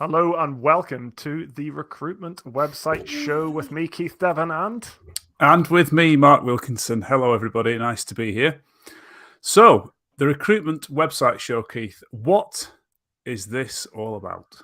Hello and welcome to the Recruitment Website Show with me, Keith Devon, And with me, Mark Wilkinson. Hello, everybody. Nice to be here. So, the Recruitment Website Show, Keith, what is this all about?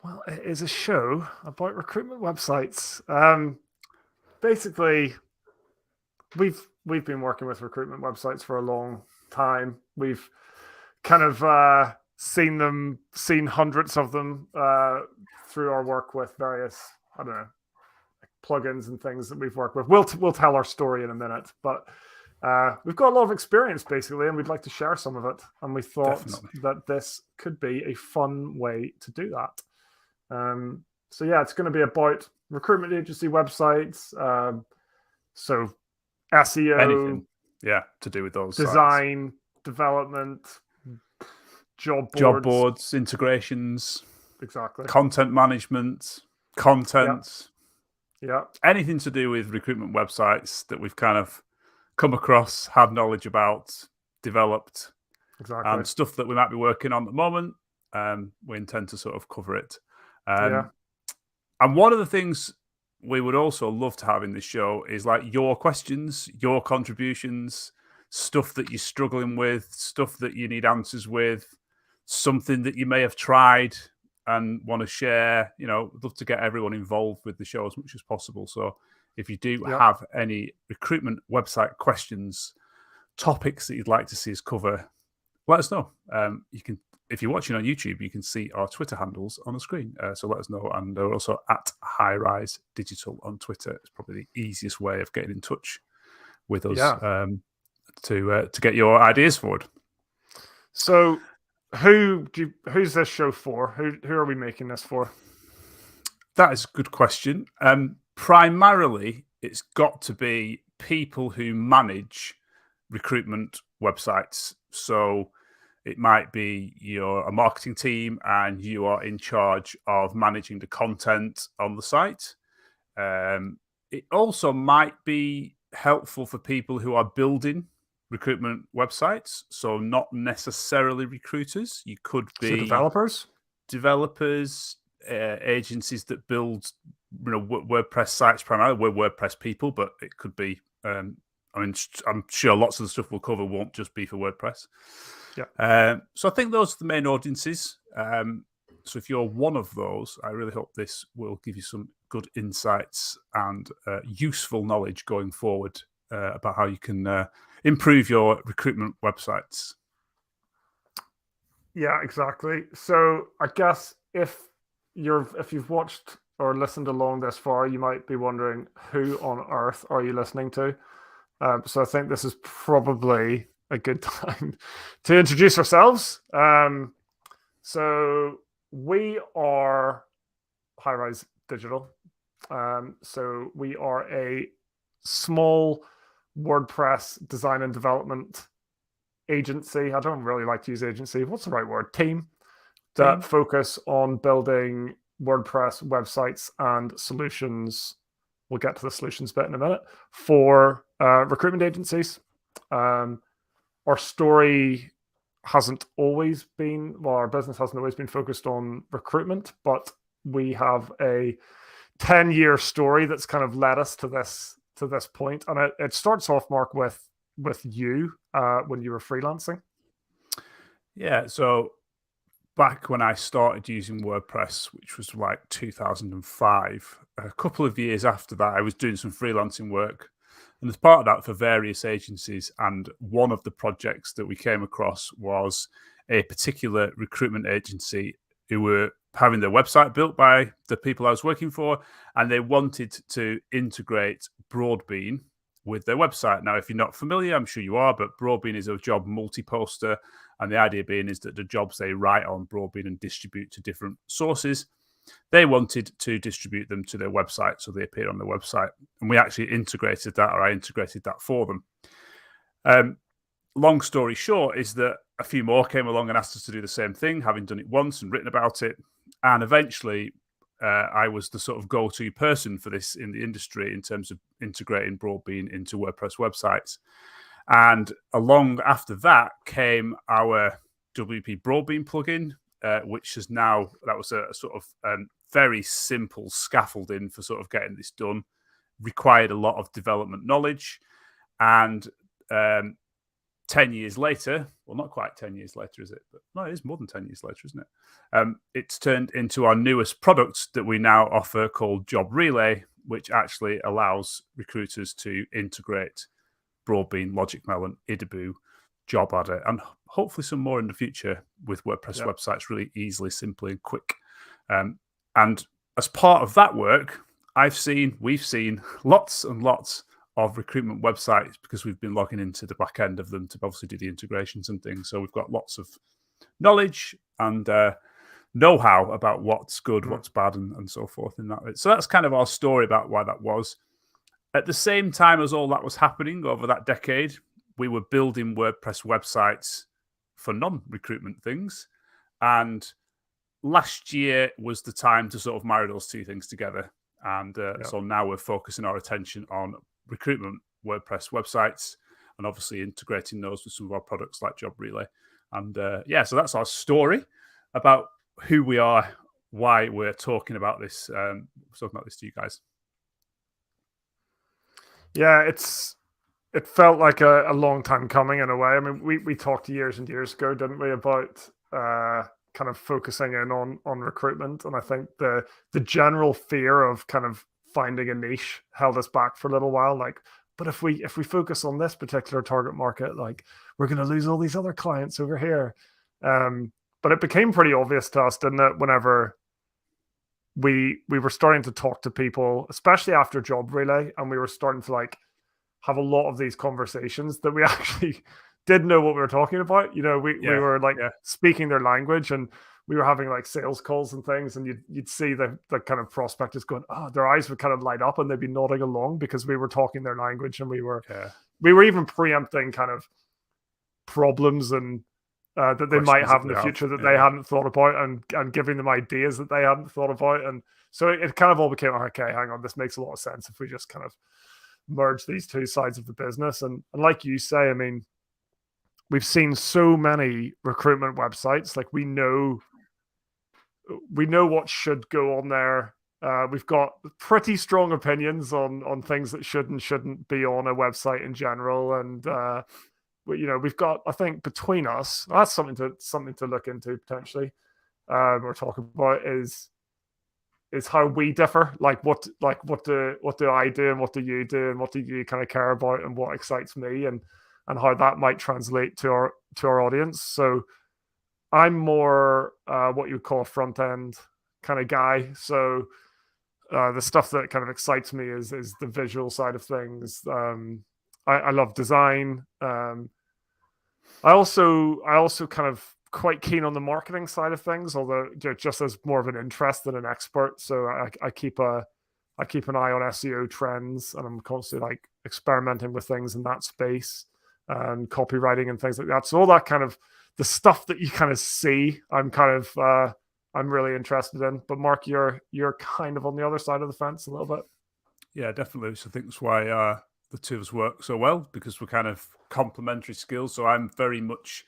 Well, it is a show about recruitment websites. Basically, we've been working with recruitment websites for a long time. We've kind of seen hundreds of them through our work with various, I don't know, plugins and things that we've worked with. We'll tell our story in a minute, but we've got a lot of experience basically, and we'd like to share some of it. And we thought that this could be a fun way to do that. So yeah, it's going to be about recruitment agency websites. So SEO, anything, to do with those design, sites. Development, job boards, integrations, exactly, content management, content, anything to do with recruitment websites that we've kind of come across, had knowledge about, developed, and stuff that we might be working on at the moment. We intend to sort of cover it. And one of the things we would also love to have in this show is like your questions, your contributions, stuff that you're struggling with, stuff that you need answers with, something that you may have tried and want to share. You know, love to get everyone involved with the show as much as possible. So if you do have any recruitment website questions, topics that you'd like to see us cover, let us know. You can, if you're watching on YouTube, you can see our Twitter handles on the screen. So let us know. And we're also at High Rise Digital on Twitter. It's probably the easiest way of getting in touch with us to get your ideas forward. So who's this show for? Who are we making this for? That is a good question. Primarily, it's got to be people who manage recruitment websites. So it might be you're a marketing team and you are in charge of managing the content on the site. It also might be helpful for people who are building recruitment websites. So not necessarily recruiters. You could be developers, agencies that build WordPress sites primarily. We're WordPress people, but it could be I'm sure lots of the stuff we'll cover won't just be for WordPress. So I think those are the main audiences. So if you're one of those, I really hope this will give you some good insights and useful knowledge going forward about how you can improve your recruitment websites. Yeah, exactly. So I guess if you've watched or listened along this far, you might be wondering, who on earth are you listening to? So I think this is probably a good time to introduce ourselves. So we are High Rise Digital. So we are a small WordPress design and development agency. I don't really like to use agency. What's the right word? Team that focus on building WordPress websites and solutions. We'll get to the solutions bit in a minute for recruitment agencies. Our story hasn't always been, well, our business hasn't always been focused on recruitment, but we have a 10-year story that's kind of led us to this point. And it starts off, Mark, with you when you were freelancing. Yeah, so back when I started using WordPress, which was like 2005, a couple of years after that, I was doing some freelancing work. And as part of that, for various agencies, and one of the projects that we came across was a particular recruitment agency who were having their website built by the people I was working for, and they wanted to integrate Broadbean with their website. Now, if you're not familiar, I'm sure you are, but Broadbean is a job multi-poster, and the idea being is that the jobs they write on Broadbean and distribute to different sources, they wanted to distribute them to their website, so they appear on their website. And we actually integrated that, or I integrated that for them. Long story short is that a few more came along and asked us to do the same thing, having done it once and written about it. And eventually, I was the sort of go-to person for this in the industry in terms of integrating Broadbean into WordPress websites. And along after that came our WP Broadbean plugin, which is now, that was a sort of very simple scaffolding for sort of getting this done, required a lot of development knowledge. And 10 years later, well, not quite 10 years later, is it? But no, it is more than 10 years later, isn't it? It's turned into our newest product that we now offer called Job Relay, which actually allows recruiters to integrate Broadbean, LogicMail, and Idaboo, Job Adder, and hopefully some more in the future with WordPress websites really easily, simply, and quick. And as part of that work, we've seen lots and lots of recruitment websites because we've been logging into the back end of them to obviously do the integrations and things. So we've got lots of knowledge and know-how about what's good, what's bad, and so forth in that. So that's kind of our story about why that was. At the same time as all that was happening over that decade, we were building WordPress websites for non-recruitment things. And last year was the time to sort of marry those two things together. And so now we're focusing our attention on recruitment WordPress websites and obviously integrating those with some of our products like Job Relay. And so that's our story about who we are, why we're talking about this, talking about this to you guys. Yeah, it felt like a long time coming in a way. I mean, we talked years and years ago, didn't we, about kind of focusing in on recruitment. And I think the general fear of kind of finding a niche held us back for a little while. Like, but if we focus on this particular target market, like, we're going to lose all these other clients over here. But it became pretty obvious to us, didn't it, whenever we were starting to talk to people, especially after Job Relay, and we were starting to like have a lot of these conversations that we actually did know what we were talking about. You know, we were like speaking their language, and we were having like sales calls and things, and you'd see the kind of prospectors going, oh, their eyes would kind of light up and they'd be nodding along because we were talking their language, and we were even preempting kind of problems and that they might have in the future that they hadn't thought about, and giving them ideas that they hadn't thought about. And so it kind of all became, okay, hang on, this makes a lot of sense if we just kind of merge these two sides of the business. And like you say, I mean, we've seen so many recruitment websites. Like, we know what should go on there. We've got pretty strong opinions on things that should and shouldn't be on a website in general. And we've got, I think, between us, that's something to look into potentially. Or talk about is how we differ. Like, what do I do, and what do you do, and what do you kind of care about, and what excites me, and how that might translate to our audience. So I'm more what you would call a front end kind of guy. So the stuff that kind of excites me is the visual side of things. I love design. I also kind of quite keen on the marketing side of things, although just as more of an interest than an expert. So I keep an eye on SEO trends, and I'm constantly like experimenting with things in that space, and copywriting and things like that. So all that kind of the stuff that you kind of see, I'm really interested in. But Mark, you're kind of on the other side of the fence a little bit. Yeah, definitely. So I think that's why the two of us work so well, because we're kind of complementary skills. So I'm very much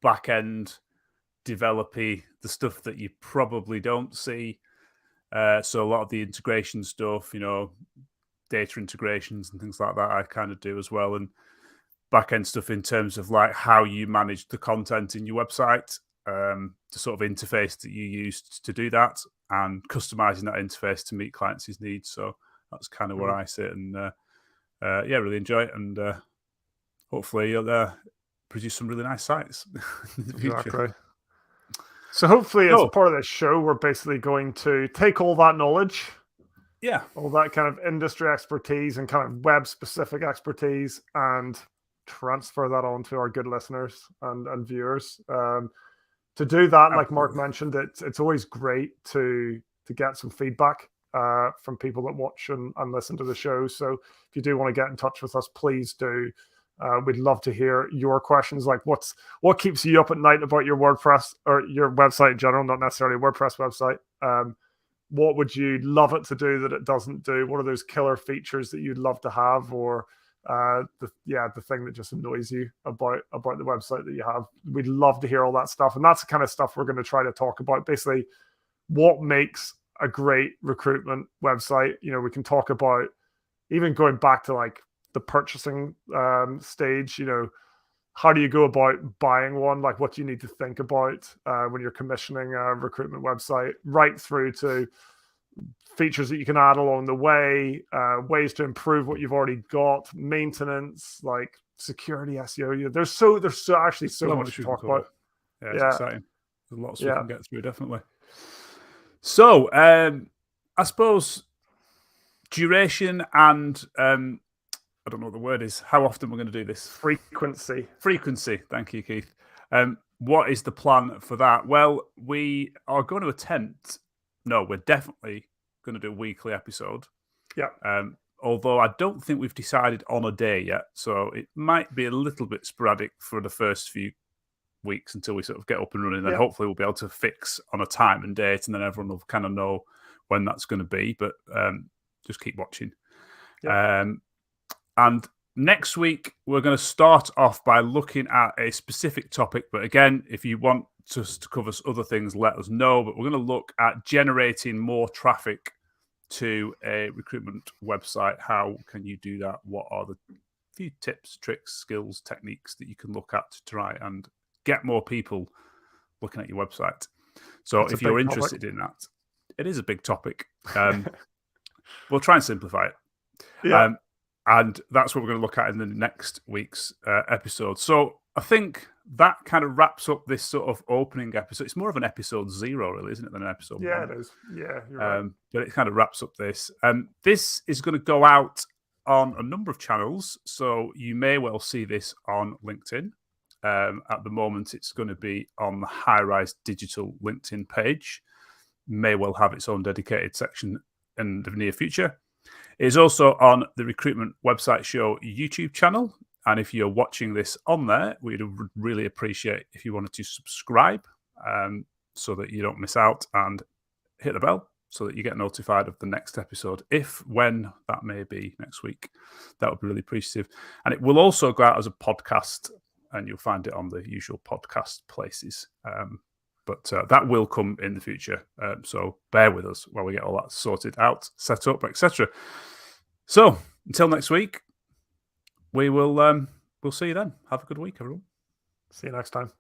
back end developy, the stuff that you probably don't see. So a lot of the integration stuff, data integrations and things like that, I kind of do as well. And back end stuff in terms of like how you manage the content in your website, the sort of interface that you use to do that, and customizing that interface to meet clients' needs. So that's kind of where I sit, and really enjoy it, and hopefully you'll produce some really nice sites in the future. Exactly. So hopefully, as part of this show, we're basically going to take all that knowledge, all that kind of industry expertise and kind of web-specific expertise, and transfer that on to our good listeners and viewers. To do that, like Mark mentioned, it's always great to get some feedback from people that watch and listen to the show. So if you do want to get in touch with us, please do. We'd love to hear your questions, like what keeps you up at night about your WordPress or your website in general, not necessarily a WordPress website. What would you love it to do that it doesn't do? What are those killer features that you'd love to have, or the thing that just annoys you about the website that you have. We'd love to hear all that stuff, and that's the kind of stuff we're going to try to talk about. Basically, what makes a great recruitment website. We can talk about even going back to like the purchasing stage. How do you go about buying one? Like, what do you need to think about when you're commissioning a recruitment website, right through to features that you can add along the way, ways to improve what you've already got, maintenance, like security, SEO. There's actually so much to talk about. Yeah, it's exciting. There's lots we can get through, definitely. So, I suppose duration and I don't know what the word is. How often we're going to do this? Frequency. Thank you, Keith. What is the plan for that? Well, we are going to attempt. No, we're definitely going to do a weekly episode. Yeah. Although I don't think we've decided on a day yet, so it might be a little bit sporadic for the first few weeks until we sort of get up and running. Then hopefully we'll be able to fix on a time and date, and then everyone will kind of know when that's going to be. But just keep watching. Yeah. And next week, we're going to start off by looking at a specific topic. But again, if you want us to cover other things, let us know. But we're going to look at generating more traffic to a recruitment website. How can you do that? What are the few tips, tricks, skills, techniques that you can look at to try and get more people looking at your website? So if you're interested in that, it is a big topic. We'll try and simplify it. Yeah. And that's what we're going to look at in the next week's episode. So I think that kind of wraps up this sort of opening episode. It's more of an episode 0, really, isn't it, than an episode 1? Yeah, it is. Yeah, you're right. But it kind of wraps up this. This is going to go out on a number of channels. So you may well see this on LinkedIn. At the moment, it's going to be on the High Rise Digital LinkedIn page. May well have its own dedicated section in the near future. It is also on the Recruitment Website Show YouTube channel. And if you're watching this on there, we'd really appreciate if you wanted to subscribe so that you don't miss out, and hit the bell so that you get notified of the next episode, when that may be next week. That would be really appreciative. And it will also go out as a podcast, and you'll find it on the usual podcast places. But that will come in the future. So bear with us while we get all that sorted out, set up, etc. So until next week, we'll see you then. Have a good week, everyone. See you next time.